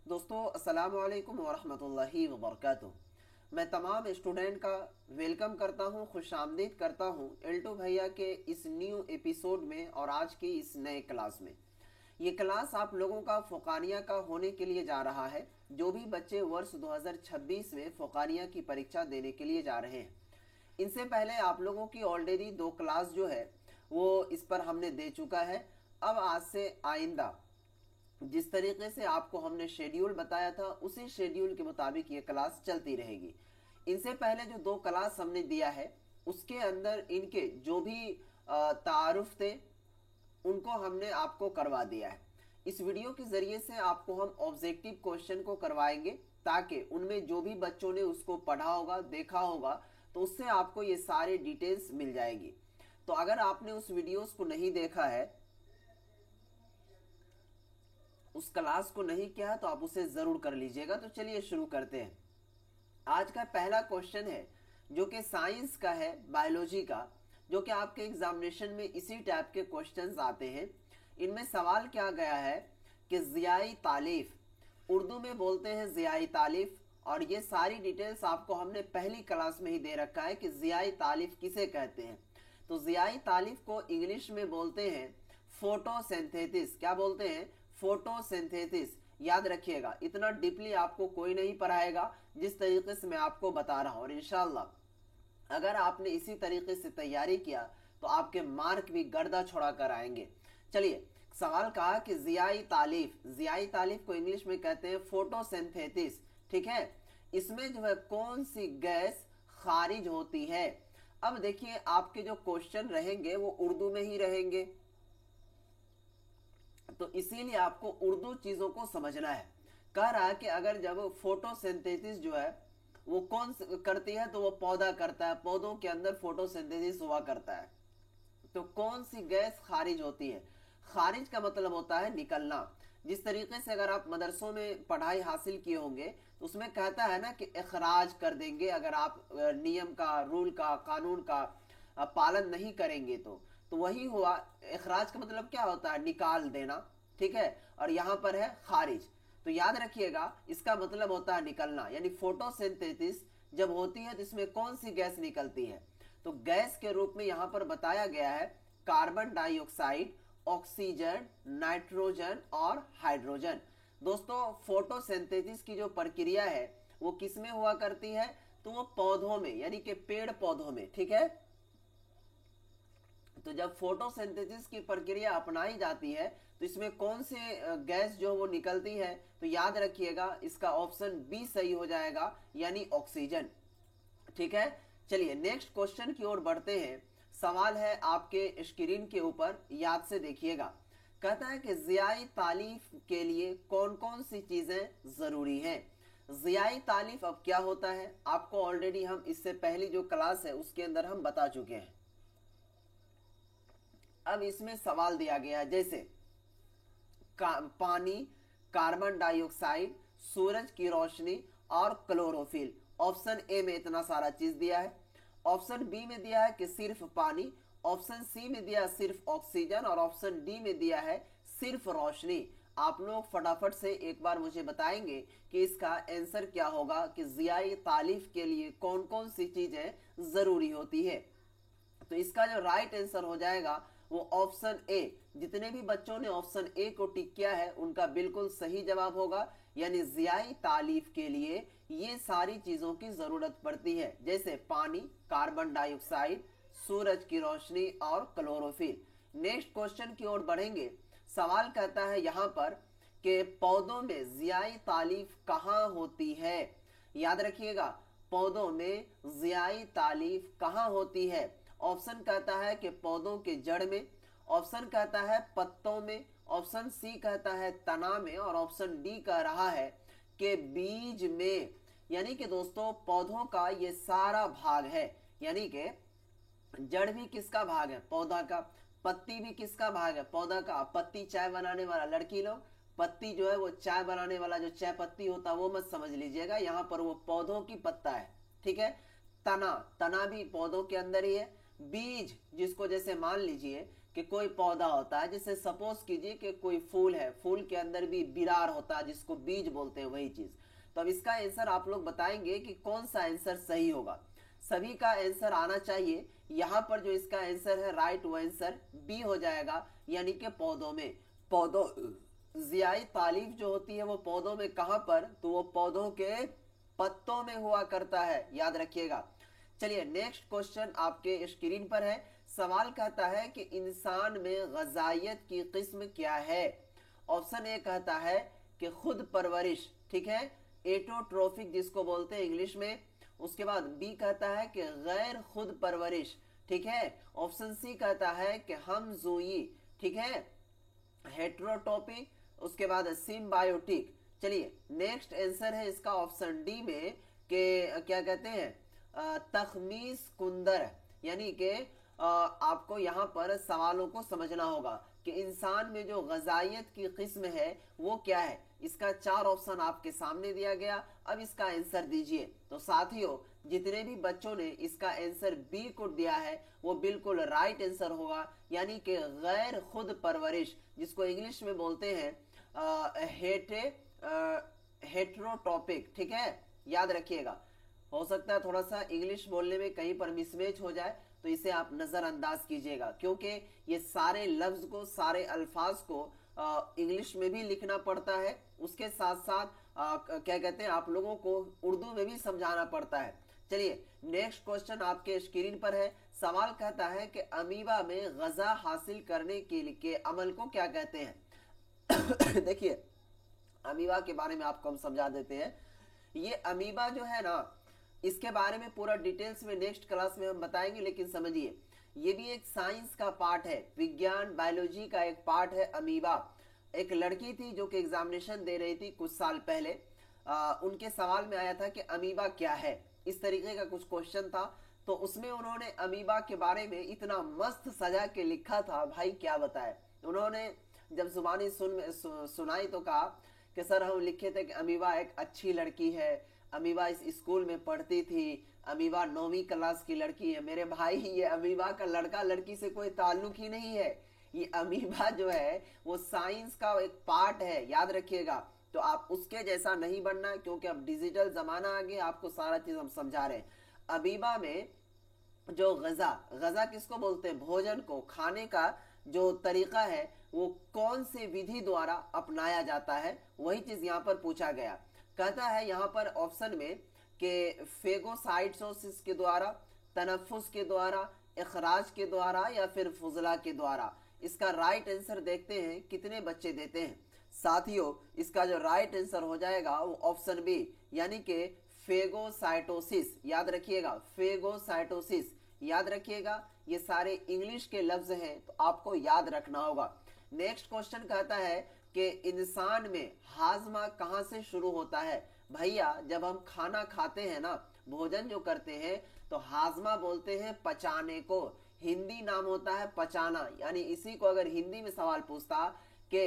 दोस्तों अस्सलाम वालेकुम वरहमतुल्लाहि वबरकातुह। मैं तमाम स्टूडेंट का वेलकम करता हूं, खुशामदीद करता हूं एल्टो भैया के इस न्यू एपिसोड में और आज की इस नए क्लास में। ये क्लास आप लोगों का फ़ुक़ानिया का होने के लिए जा रहा है। जो भी बच्चे वर्ष 2026 में फ़ुक़ानिया की परीक्षा देने के लिए जा रहे हैं, इनसे पहले आप लोगों की ऑलरेडी 2 क्लास जो है वो इस पर हमने दे चुका है। अब आज से आइंदा जिस तरीके से आपको हमने शेड्यूल बताया था उसी शेड्यूल के मुताबिक ये क्लास चलती रहेगी। इनसे पहले जो 2 क्लास हमने दिया है उसके अंदर इनके जो भी तारुफ थे उनको हमने आपको करवा दिया है। इस वीडियो के जरिए से आपको हम ऑब्जेक्टिव क्वेश्चन को करवाएंगे ताकि उनमें जो भी बच्चों ने उसको पढ़ा होगा, देखा होगा, तो उससे आपको ये सारे डिटेल्स मिल जाएगी। तो अगर आपने उस वीडियोस को नहीं देखा है, उस क्लास को नहीं किया तो आप उसे जरूर कर लीजिएगा। तो चलिए शुरू करते हैं। आज का पहला क्वेश्चन है जो कि साइंस का है, बायोलॉजी का, जो कि आपके एग्जामिनेशन में इसी टाइप के क्वेश्चंस आते हैं। इनमें सवाल क्या गया है कि ज़ियाई तालीफ, उर्दू में बोलते हैं ज़ियाई तालीफ, और ये सारी डिटेल्स आपको हमने पहली क्लास में ही दे रखा है कि ज़ियाई तालीफ किसे कहते हैं। तो ज़ियाई तालीफ को इंग्लिश में बोलते हैं फोटोसिंथेसिस। क्या बोलते हैं? फोटोसिंथेसिस। याद रखिएगा, इतना डीपली आपको कोई नहीं पढ़ाएगा जिस तरीके से मैं आपको बता रहा हूं, और इंशाल्लाह अगर आपने इसी तरीके से तैयारी किया तो आपके मार्क भी गर्दा छोड़ा कर आएंगे। चलिए, सवाल कहा कि ज़ियाई तालीफ को इंग्लिश में कहते हैं फोटोसिंथेसिस। ठीक है, इसमें जो है कौन सी गैस खारिज होती है। अब देखिए, आपके जो क्वेश्चन रहेंगे वो उर्दू में ही रहेंगे, तो इसीलिए आपको उर्दू चीजों को समझना है। कह रहा है कि अगर जब फोटोसिंथेसिस जो है वो कौन करती है, तो वो पौधा करता है, पौधों के अंदर फोटोसिंथेसिस हुआ करता है। तो कौन सी गैस खारिज होती है? खारिज का मतलब होता है निकलना। जिस तरीके से अगर आप मदरसों में पढ़ाई हासिल किए होंगे तो उसमें कहता है ना कि इखराज कर देंगे अगर आप नियम का, रूल का, कानून का पालन नहीं करेंगे। तो वही हुआ। इखराज का मतलब क्या होता है? निकाल देना। ठीक है, और यहां पर है खारिज। तो याद रखिएगा, इसका मतलब होता है निकलना। यानी फोटोसिंथेसिस जब होती है तो इसमें कौन सी गैस निकलती है? तो गैस के रूप में यहां पर बताया गया है कार्बन डाइऑक्साइड, ऑक्सीजन, नाइट्रोजन और हाइड्रोजन। दोस्तों, फोटोसिंथेसिस की जो प्रक्रिया है वो किसमें हुआ करती है? तो वो पौधों में, यानी कि पेड़ पौधों में। ठीक है, तो जब फोटोसिंथेसिस की प्रक्रिया अपनाई जाती है तो इसमें कौन से गैस जो वो निकलती है? तो याद रखिएगा, इसका ऑप्शन बी सही हो जाएगा, यानी ऑक्सीजन। ठीक है, चलिए नेक्स्ट क्वेश्चन की ओर बढ़ते हैं। सवाल है आपके स्क्रीन के ऊपर, याद से देखिएगा। कहता है कि ज़ियाई तालीफ के लिए कौन कौन सी चीजें जरूरी हैं। ज़ियाई तालीफ अब क्या होता है आपको ऑलरेडी हम इससे पहली जो क्लास है उसके अंदर हम बता चुके हैं। अब इसमें सवाल दिया गया जैसे पानी, कार्बन डाइऑक्साइड, सूरज की रोशनी और क्लोरोफिल। ऑप्शन ए में इतना सारा चीज दिया है, ऑप्शन बी में दिया है कि सिर्फ पानी, ऑप्शन सी में दिया है सिर्फ ऑक्सीजन, और ऑप्शन डी में दिया है सिर्फ रोशनी। आप लोग फटाफट से एक बार मुझे बताएंगे कि इसका आंसर क्या होगा कि ज़ियाई तालीफ के लिए कौन कौन सी चीजें जरूरी होती है। तो इसका जो राइट आंसर हो जाएगा वो ऑप्शन ए। जितने भी बच्चों ने ऑप्शन ए को टिक किया है उनका बिल्कुल सही जवाब होगा। यानी ज़ियाई तालीफ के लिए ये सारी चीजों की जरूरत पड़ती है, जैसे पानी, कार्बन डाइऑक्साइड, सूरज की रोशनी और क्लोरोफिल। नेक्स्ट क्वेश्चन की ओर बढ़ेंगे। सवाल कहता है यहां पर कि पौधों में ज़ियाई तालीफ कहां होती है। याद रखिएगा, पौधों में ज़ियाई तालीफ कहां होती है। ऑप्शन कहता है कि पौधों के जड़ में, ऑप्शन कहता है पत्तों में, ऑप्शन सी कहता है तना में, और ऑप्शन डी कह रहा है कि बीज में। यानी कि दोस्तों, पौधों का ये सारा भाग है, यानी कि जड़ भी किसका भाग है? पौधा का। पत्ती भी किसका भाग है? पौधा का। पत्ती चाय बनाने वाला, लड़की लोग, पत्ती जो है वो चाय बनाने वाला जो चाय पत्ती होता है वो मत समझ लीजिएगा, यहां पर वो पौधों की पत्ता है। ठीक है, तना भी पौधों के अंदर ही है। बीज, जिसको जैसे मान लीजिए कि कोई पौधा होता है, जैसे सपोज कीजिए कि कोई फूल है, फूल के अंदर भी बिरार होता है जिसको बीज बोलते हैं, वही चीज। तो अब इसका आंसर आप लोग बताएंगे कि कौन सा आंसर सही होगा। सभी का आंसर आना चाहिए। यहाँ पर जो इसका आंसर है राइट वो आंसर बी हो जाएगा, यानी कि पौधों में। पौधों जियाई तालीफ जो होती है वो पौधों में कहां पर, तो वो पौधों के पत्तों में हुआ करता है, याद रखिएगा। चलिए नेक्स्ट क्वेश्चन आपके स्क्रीन पर है। सवाल कहता है कि इंसान में गजाइत की किस्म क्या है। ऑप्शन ए कहता है कि खुद परवरिश, ठीक है, एटोट्रोफिक जिसको बोलते हैं इंग्लिश में। उसके बाद बी कहता है कि गैर खुद परवरिश, ठीक है। ऑप्शन सी कहता है कि हम जोई, ठीक है, हेट्रोटोपी। उसके बाद सिम्बायोटिक। चलिए नेक्स्ट आंसर है इसका ऑप्शन डी में कि क्या कहते हैं, तखमीस कुंदर, यानी कि आपको यहाँ पर सवालों को समझना होगा कि इंसान में जो गजाइत की किस्म है वो क्या है। इसका 4 ऑप्शन आपके सामने दिया गया, अब इसका आंसर दीजिए। तो साथियों जितने भी बच्चों ने इसका आंसर बी को दिया है वो बिल्कुल राइट आंसर होगा, यानी कि गैर खुद परवरिश, जिसको इंग्लिश में बोलते हैं हेट्रोटॉपिक, ठीक है, याद रखिएगा। हो सकता है थोड़ा सा इंग्लिश बोलने में कहीं पर मिसमैच हो जाए, तो इसे आप नजरअंदाज कीजिएगा, क्योंकि ये सारे लफ्ज को, सारे अल्फाज को इंग्लिश में भी लिखना पड़ता है, उसके साथ साथ क्या कहते हैं आप लोगों को उर्दू में भी समझाना पड़ता है। चलिए नेक्स्ट क्वेश्चन आपके स्क्रीन पर है। सवाल कहता है कि अमीबा में गजा हासिल करने के अमल को क्या कहते हैं। देखिए अमीबा के बारे में आपको हम समझा देते हैं। ये अमीबा जो है ना, इसके बारे में पूरा डिटेल्स में नेक्स्ट क्लास में हम बताएंगे, लेकिन समझिए ये भी एक साइंस का पार्ट है, विज्ञान बायोलॉजी का एक पार्ट है अमीबा। एक लड़की थी जो कि एग्जामिनेशन दे रही थी कुछ साल पहले, उनके सवाल में आया था कि अमीबा क्या है, इस तरीके का कुछ क्वेश्चन था। तो उसमें उन्होंने अमीबा के बारे में इतना मस्त सजा के लिखा था, भाई क्या बताए। उन्होंने जब जुबानी सुनाई तो कहा कि सर हम लिखे थे कि अमीबा एक अच्छी लड़की है, अमीबा इस स्कूल में पढ़ती थी, अमीबा 9वीं क्लास की लड़की है। मेरे भाई ये अमीबा का लड़का लड़की से कोई ताल्लुक ही नहीं है, ये अमीबा जो है वो साइंस का एक पार्ट है, याद रखिएगा। तो आप उसके जैसा नहीं बनना, क्योंकि अब डिजिटल जमाना आ गया, आपको सारा चीज हम समझा रहे हैं। अमीबा में जो गजा, गजा किसको बोलते हैं, भोजन को, खाने का जो तरीका है वो कौन से विधि द्वारा अपनाया जाता है, वही चीज यहाँ पर पूछा गया। कहता है यहाँ पर ऑप्शन में कि फेगोसाइटोसिस के द्वारा, तनफुस के द्वारा, इखराज के द्वारा, या फिर फुजला के द्वारा। इसका राइट आंसर देखते हैं कितने बच्चे देते हैं। साथियों इसका जो राइट आंसर हो जाएगा वो ऑप्शन बी, यानी कि फेगोसाइटोसिस, याद रखिएगा, फेगोसाइटोसिस, याद रखिएगा। ये सारे इंग्लिश के लफ्ज हैं तो आपको याद रखना होगा। नेक्स्ट क्वेश्चन कहता है कि इंसान में हाजमा कहां से शुरू होता है। भैया जब हम खाना खाते हैं ना, भोजन जो करते हैं, तो हाजमा बोलते हैं पचाने को, हिंदी नाम होता है पचाना। यानी इसी को अगर हिंदी में सवाल पूछता कि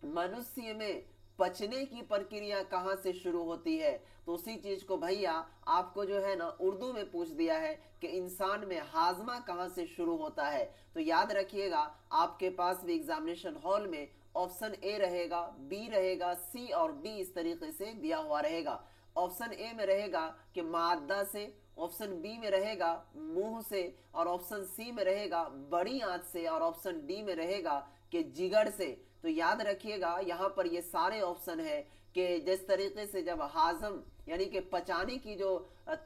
मनुष्य में पचने की प्रक्रिया कहां से शुरू होती है, तो उसी चीज को भैया आपको जो है ना उर्दू में पूछ दिया है कि इंसान में हाजमा कहां से शुरू होता है। तो याद रखिएगा आपके पास भी एग्जामिनेशन हॉल में ऑप्शन ए रहेगा, बी रहेगा, सी और डी इस तरीके से दिया हुआ रहेगा। ऑप्शन ए में रहेगा कि मादा से, ऑप्शन बी में रहेगा मुंह से, और ऑप्शन सी में रहेगा बड़ी आंत से, और ऑप्शन डी में रहेगा कि जिगर से। तो याद रखिएगा यहाँ पर ये सारे ऑप्शन है कि जिस तरीके से जब हाजम यानी कि पचाने की जो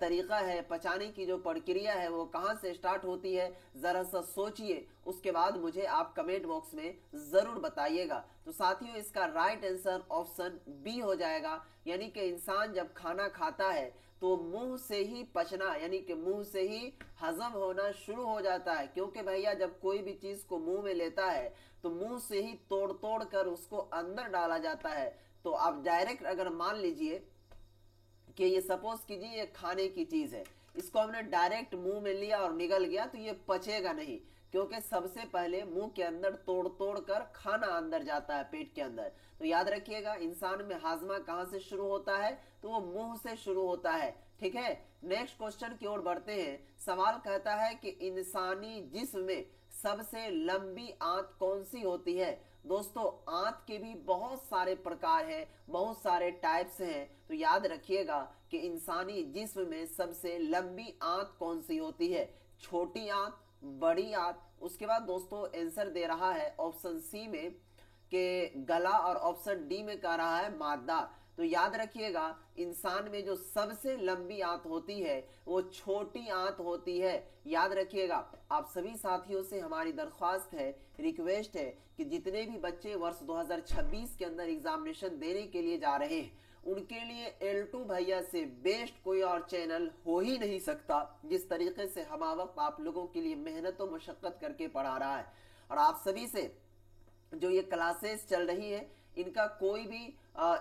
तरीका है, पचाने की जो प्रक्रिया है वो कहाँ से स्टार्ट होती है, जरा सा सोचिए, उसके बाद मुझे आप कमेंट बॉक्स में जरूर बताइएगा। तो साथियों इसका राइट आंसर ऑप्शन बी हो जाएगा, यानी कि इंसान जब खाना खाता है तो मुंह से ही पचना यानी कि मुंह से ही हजम होना शुरू हो जाता है। क्योंकि भैया जब कोई भी चीज को मुंह में लेता है तो मुंह से ही तोड़ तोड़ कर उसको अंदर डाला जाता है। तो आप डायरेक्ट अगर मान लीजिए कि ये सपोज कीजिए ये खाने की चीज है, इसको हमने डायरेक्ट मुंह में लिया और निगल गया, तो ये पचेगा नहीं, क्योंकि सबसे पहले मुंह के अंदर तोड़ तोड़ कर खाना अंदर जाता है पेट के अंदर। तो याद रखिएगा इंसान में हाजमा कहां से शुरू होता है, तो वो मुंह से शुरू होता है। ठीक है, नेक्स्ट क्वेश्चन की ओर बढ़ते हैं। सवाल कहता है कि इंसानी जिस्म में सबसे लंबी आंत कौन सी होती है? दोस्तों आंत के भी बहुत सारे प्रकार हैं, बहुत सारे टाइप्स हैं, तो याद रखिएगा कि इंसानी जिस्म में सबसे लंबी आंत कौन सी होती है? छोटी आंत, बड़ी आंत। उसके बाद दोस्तों आंसर दे रहा है ऑप्शन सी में कि गला, और ऑप्शन डी में कह रहा है मादा। तो याद रखिएगा इंसान में जो सबसे लंबी आंत होती है वो छोटी आंत होती है। याद रखिएगा। आप सभी साथियों से हमारी दरख्वास्त है, रिक्वेस्ट है कि जितने भी बच्चे वर्ष 2026 के अंदर एग्जामिनेशन देने के लिए जा रहे हैं उनके लिए L2 भैया से बेस्ट कोई और चैनल हो ही नहीं सकता। जिस तरीके से हम आप लोगों के लिए मेहनत और मशक्कत करके पढ़ा रहा है, और आप सभी से जो ये क्लासेस चल रही है इनका कोई भी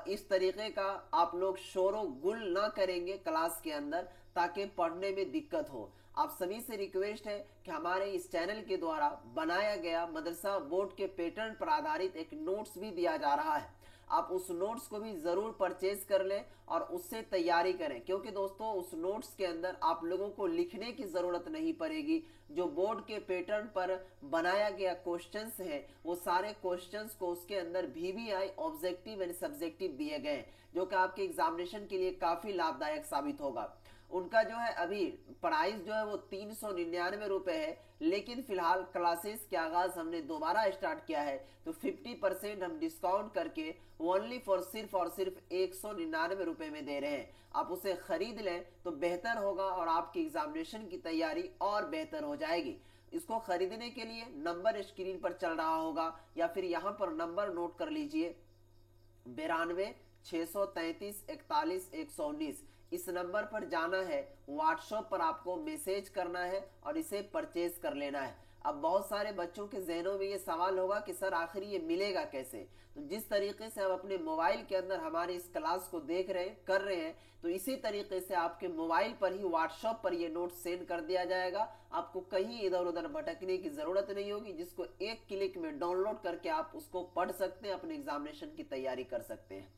इस तरीके का आप लोग शोरो गुल ना करेंगे क्लास के अंदर, ताकि पढ़ने में दिक्कत हो। आप सभी से रिक्वेस्ट है कि हमारे इस चैनल के द्वारा बनाया गया मदरसा बोर्ड के पैटर्न पर आधारित एक नोट्स भी दिया जा रहा है, आप उस नोट्स को भी जरूर परचेज कर लें और उससे तैयारी करें, क्योंकि दोस्तों उस नोट्स के अंदर आप लोगों को लिखने की जरूरत नहीं पड़ेगी। जो बोर्ड के पैटर्न पर बनाया गया क्वेश्चंस है वो सारे क्वेश्चंस को उसके अंदर VVI ऑब्जेक्टिव एंड सब्जेक्टिव दिए गए हैं, जो कि आपके एग्जामिनेशन के लिए काफी लाभदायक साबित होगा। उनका जो है अभी प्राइस जो है वो 399 रुपए है, लेकिन फिलहाल क्लासेस के आगाज हमने दोबारा स्टार्ट किया है तो 50% हम डिस्काउंट करके ओनली फॉर सिर्फ और सिर्फ 199 रुपए में दे रहे हैं। आप उसे खरीद लें तो बेहतर होगा और आपकी एग्जामिनेशन की तैयारी और बेहतर हो जाएगी। इसको खरीदने के लिए नंबर स्क्रीन पर चल रहा होगा या फिर यहाँ पर नंबर नोट कर लीजिए 92-633-4119। इस नंबर पर जाना है, व्हाट्सएप पर आपको मैसेज करना है और इसे परचेज कर लेना है। अब बहुत सारे बच्चों के जहनों में ये सवाल होगा कि सर आखिर ये मिलेगा कैसे? तो जिस तरीके से हम अपने मोबाइल के अंदर हमारी इस क्लास को देख रहे हैं, कर रहे हैं, तो इसी तरीके से आपके मोबाइल पर ही व्हाट्सएप पर ये नोट सेंड कर दिया जाएगा। आपको कहीं इधर उधर भटकने की जरूरत नहीं होगी, जिसको एक क्लिक में डाउनलोड करके आप उसको पढ़ सकते हैं, अपने एग्जामिनेशन की तैयारी कर सकते हैं।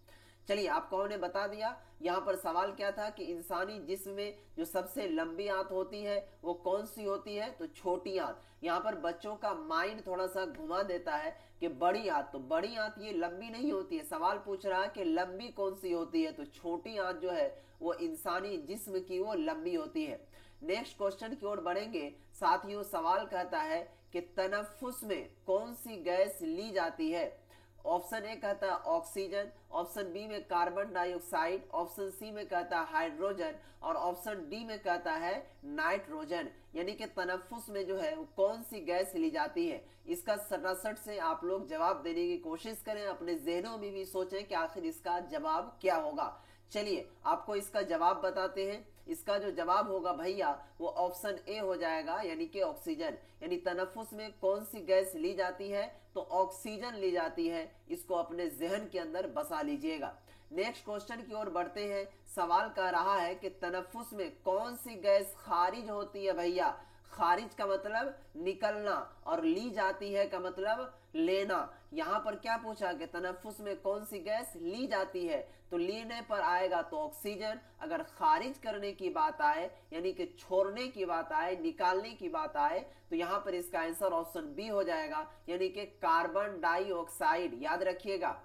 चलिए आपको हमने बता दिया यहाँ पर सवाल क्या था कि इंसानी जिस्म में जो सबसे लंबी आंत होती है वो कौन सी होती है? तो छोटी आंत। यहाँ पर बच्चों का माइंड थोड़ा सा घुमा देता है कि बड़ी आंत, तो बड़ी आंत ये लंबी नहीं होती है। सवाल पूछ रहा है कि लंबी कौन सी होती है, तो छोटी आंत जो है वो इंसानी जिस्म की वो लंबी होती है। नेक्स्ट क्वेश्चन की ओर बढ़ेंगे साथियों। सवाल कहता है कि तनफ्फुस में कौन सी गैस ली जाती है? ऑप्शन ए कहता है ऑक्सीजन, ऑप्शन बी में कार्बन डाइऑक्साइड, ऑप्शन सी में कहता है हाइड्रोजन और ऑप्शन डी में कहता है नाइट्रोजन। यानी कि तनफ्फुस में जो है वो कौन सी गैस ली जाती है? इसका सटासट से आप लोग जवाब देने की कोशिश करें, अपने जहनों में भी सोचें कि आखिर इसका जवाब क्या होगा। चलिए आपको इसका जवाब बताते हैं। इसका जो जवाब होगा भैया वो ऑप्शन ए हो जाएगा, यानी कि ऑक्सीजन। यानी तनफ्फुस में कौन सी गैस ली जाती है? तो ऑक्सीजन ली जाती है। इसको अपने जहन के अंदर बसा लीजिएगा। नेक्स्ट क्वेश्चन की ओर बढ़ते हैं। सवाल कह रहा है कि तनफ्फुस में कौन सी गैस खारिज होती है? भैया खारिज का मतलब निकलना और ली जाती है का मतलब लेना। यहाँ पर क्या पूछा कि तनफ्फुस में कौन सी गैस ली जाती है? तो लेने पर आएगा तो ऑक्सीजन। अगर खारिज करने की बात आए यानी कि छोड़ने की बात आए, निकालने की बात आए, तो यहाँ पर इसका आंसर ऑप्शन बी हो जाएगा, यानी कि कार्बन डाइऑक्साइड। याद रखिएगा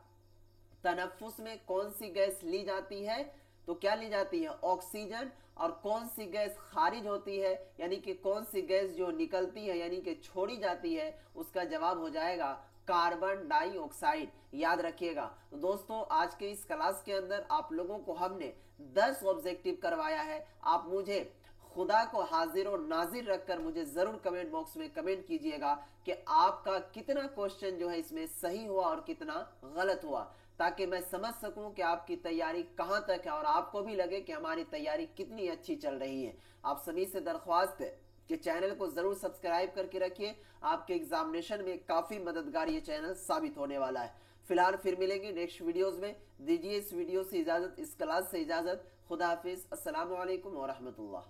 तनफ्फुस में कौन सी गैस ली जाती है? तो क्या ली जाती है? ऑक्सीजन। और कौन सी गैस खारिज होती है यानी कि कौन सी गैस जो निकलती है यानी कि छोड़ी जाती है, उसका जवाब हो जाएगा कार्बन डाइऑक्साइड। याद रखिएगा। तो दोस्तों आज के इस क्लास के अंदर आप लोगों को हमने 10 ऑब्जेक्टिव करवाया है। आप मुझे खुदा को हाजिर और नाजिर रखकर मुझे जरूर कमेंट बॉक्स में कमेंट कीजिएगा कि आपका कितना क्वेश्चन जो है इसमें सही हुआ और कितना गलत हुआ, ताकि मैं समझ सकूं कि आपकी तैयारी कहां तक है और आपको भी लगे कि हमारी तैयारी कितनी अच्छी चल रही है। आप सभी से दरख्वास्त है कि चैनल को जरूर सब्सक्राइब करके रखिए। आपके एग्जामिनेशन में काफी मददगार ये चैनल साबित होने वाला है। फिलहाल फिर मिलेंगे नेक्स्ट वीडियोस में। दीजिए इस वीडियो से इजाजत, इस क्लास से इजाजत। खुदा हाफिज। अस्सलाम वालेकुम व रहमतुल्लाह।